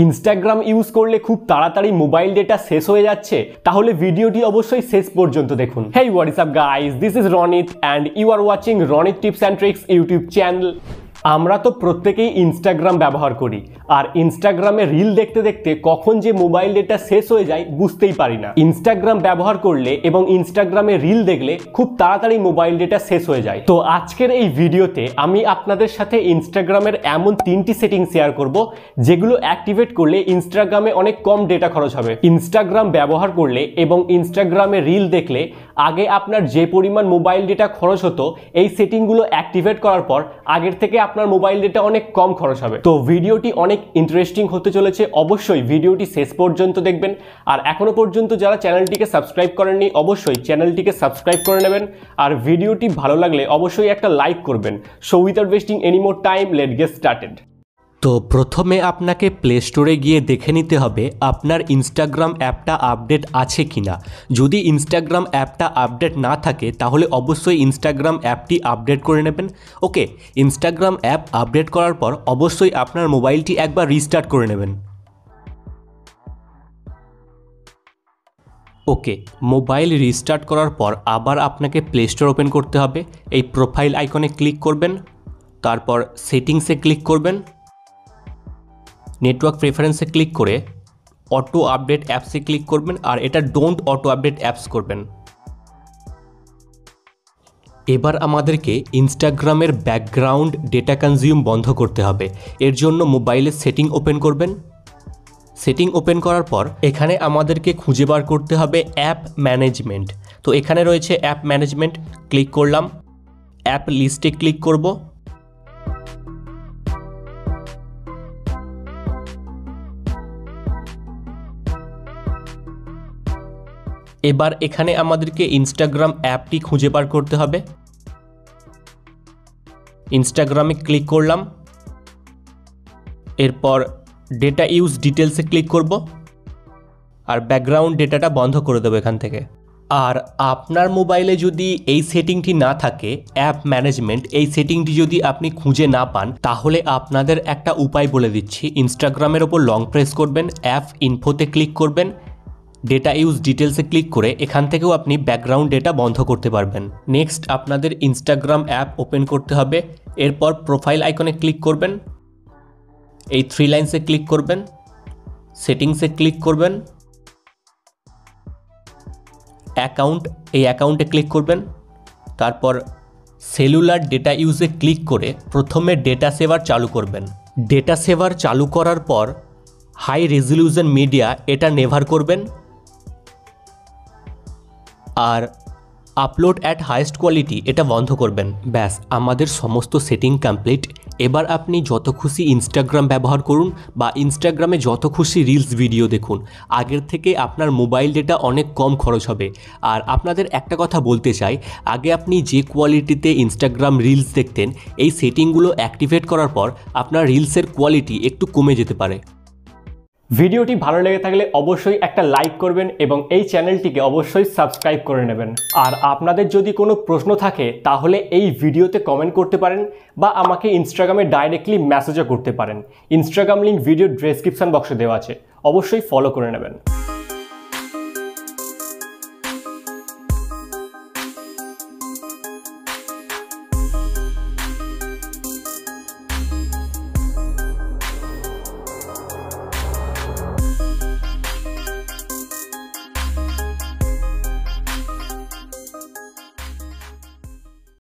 Instagram use করলে খুব তাড়াতাড়ি মোবাইল ডেটা শেষ হয়ে যাচ্ছে, তাহলে ভিডিওটি অবশ্যই শেষ পর্যন্ত দেখুন। Hey what is up guys, this is Ronit and you are watching Ronit tips and tricks YouTube channel. আমরা তো প্রত্যেকেই ইনস্টাগ্রাম ব্যবহার করি, আর ইনস্টাগ্রামে রিল দেখতে দেখতে কখন যে মোবাইল ডেটা শেষ হয়ে যায় বুঝতেই পারি না। ইনস্টাগ্রাম ব্যবহার করলে এবং ইনস্টাগ্রামে রিল দেখলে খুব তাড়াতাড়ি মোবাইল ডেটা শেষ হয়ে যায়। তো আজকের এই ভিডিওতে আমি আপনাদের সাথে ইনস্টাগ্রামের এমন 3টি সেটিং শেয়ার করব যেগুলো অ্যাক্টিভেট করলে ইনস্টাগ্রামে অনেক কম ডেটা খরচ হবে। ইনস্টাগ্রাম ব্যবহার করলে এবং ইনস্টাগ্রামে রিল দেখলে আগে আপনার যে পরিমাণ মোবাইল ডেটা খরচ হতো, এই সেটিংগুলো অ্যাক্টিভেট করার পর আগের থেকে আপনার মোবাইল ডেটা অনেক কম খরচ হবে। তো ভিডিওটি অনেক ইন্টারেস্টিং হতে চলেছে, অবশ্যই ভিডিওটি শেষ পর্যন্ত দেখবেন। আর এখনো পর্যন্ত যারা চ্যানেলটিকে সাবস্ক্রাইব করেননি, অবশ্যই চ্যানেলটিকে সাবস্ক্রাইব করে নেবেন। আর ভিডিওটি ভালো লাগলে অবশ্যই একটা লাইক করবেন। So without wasting any more time, let's get started. তো প্রথমে আপনাকে প্লে স্টোরে গিয়ে দেখে নিতে হবে আপনার ইনস্টাগ্রাম অ্যাপটা আপডেট আছে কিনা। যদি ইনস্টাগ্রাম অ্যাপটা আপডেট না থাকে তাহলে অবশ্যই ইনস্টাগ্রাম অ্যাপটি আপডেট করে নেবেন। ওকে, ইনস্টাগ্রাম অ্যাপ আপডেট করার পর অবশ্যই আপনার মোবাইলটি একবার রিস্টার্ট করে নেবেন। ওকে, মোবাইল রিস্টার্ট করার পর আবার আপনাকে প্লে স্টোর ওপেন করতে হবে। এই প্রোফাইল আইকনে ক্লিক করবেন, তারপর সেটিংসে ক্লিক করবেন, নেটওয়ার্ক প্রেফারেন্সে ক্লিক করে অটো আপডেট অ্যাপসে ক্লিক করবেন, আর এটা ডোন্ট অটো আপডেট অ্যাপস করবেন। এবার আমাদেরকে ইনস্টাগ্রামের ব্যাকগ্রাউন্ড ডেটা কনজিউম বন্ধ করতে হবে। এর জন্য মোবাইলের সেটিং ওপেন করবেন। সেটিং ওপেন করার পর এখানে আমাদেরকে খুঁজে বার করতে হবে অ্যাপ ম্যানেজমেন্ট। তো এখানে রয়েছে অ্যাপ ম্যানেজমেন্ট, ক্লিক করলাম। অ্যাপ লিস্টে ক্লিক করব। এবার এখানে আমাদেরকে ইনস্টাগ্রাম অ্যাপটি খুঁজে বার করতে হবে। ইনস্টাগ্রামে ক্লিক করলাম, এরপর ডেটা ইউজ ডিটেলসে ক্লিক করব, আর ব্যাকগ্রাউন্ড ডেটাটা বন্ধ করে দেবো এখান থেকে। আর আপনার মোবাইলে যদি এই সেটিংটি না থাকে, অ্যাপ ম্যানেজমেন্ট, এই সেটিংটি যদি আপনি খুঁজে না পান, তাহলে আপনাদের একটা উপায় বলে দিচ্ছি। ইনস্টাগ্রামের ওপর লং প্রেস করবেন, অ্যাপ ইনফোতে ক্লিক করবেন, ডেটা ইউজ ডিটেলসে ক্লিক করে এখান থেকেও আপনি ব্যাকগ্রাউন্ড ডেটা বন্ধ করতে পারবেন। নেক্সট আপনাদের ইনস্টাগ্রাম অ্যাপ ওপেন করতে হবে। এরপর প্রোফাইল আইকনে ক্লিক করবেন, এই 3 লাইনসে ক্লিক করবেন, সেটিংসে ক্লিক করবেন, অ্যাকাউন্ট, এই অ্যাকাউন্টে ক্লিক করবেন, তারপর সেলুলার ডেটা ইউজে ক্লিক করে প্রথমে ডেটা সেভার চালু করবেন। ডেটা সেভার চালু করার পর হাই রেজলিউশন মিডিয়া এটা নেভার করবেন, আর আপলোড অ্যাট হাইয়েস্ট কোয়ালিটি এটা বন্ধ করবেন। ব্যাস, আমাদের সমস্ত সেটিং কমপ্লিট। এবার আপনি যত খুশি ইনস্টাগ্রাম ব্যবহার করুন বা ইনস্টাগ্রামে যত খুশি রিলস ভিডিও দেখুন, আগের থেকে আপনার মোবাইল ডেটা অনেক কম খরচ হবে। আর আপনাদের একটা কথা বলতে চাই, আগে আপনি যে কোয়ালিটিতে ইনস্টাগ্রাম রিলস দেখতেন, এই সেটিংগুলো অ্যাক্টিভেট করার পর আপনার রিলসের কোয়ালিটি একটু কমে যেতে পারে। ভিডিওটি ভালো লেগে থাকলে অবশ্যই একটা লাইক করবেন এবং এই চ্যানেলটিকে অবশ্যই সাবস্ক্রাইব করে নেবেন। আর আপনাদের যদি কোনো প্রশ্ন থাকে তাহলে এই ভিডিওতে কমেন্ট করতে পারেন বা আমাকে ইনস্টাগ্রামে ডাইরেক্টলি মেসেজও করতে পারেন। ইনস্টাগ্রাম লিঙ্ক ভিডিও ডেসক্রিপশন বক্সে দেওয়া আছে, অবশ্যই ফলো করে নেবেন।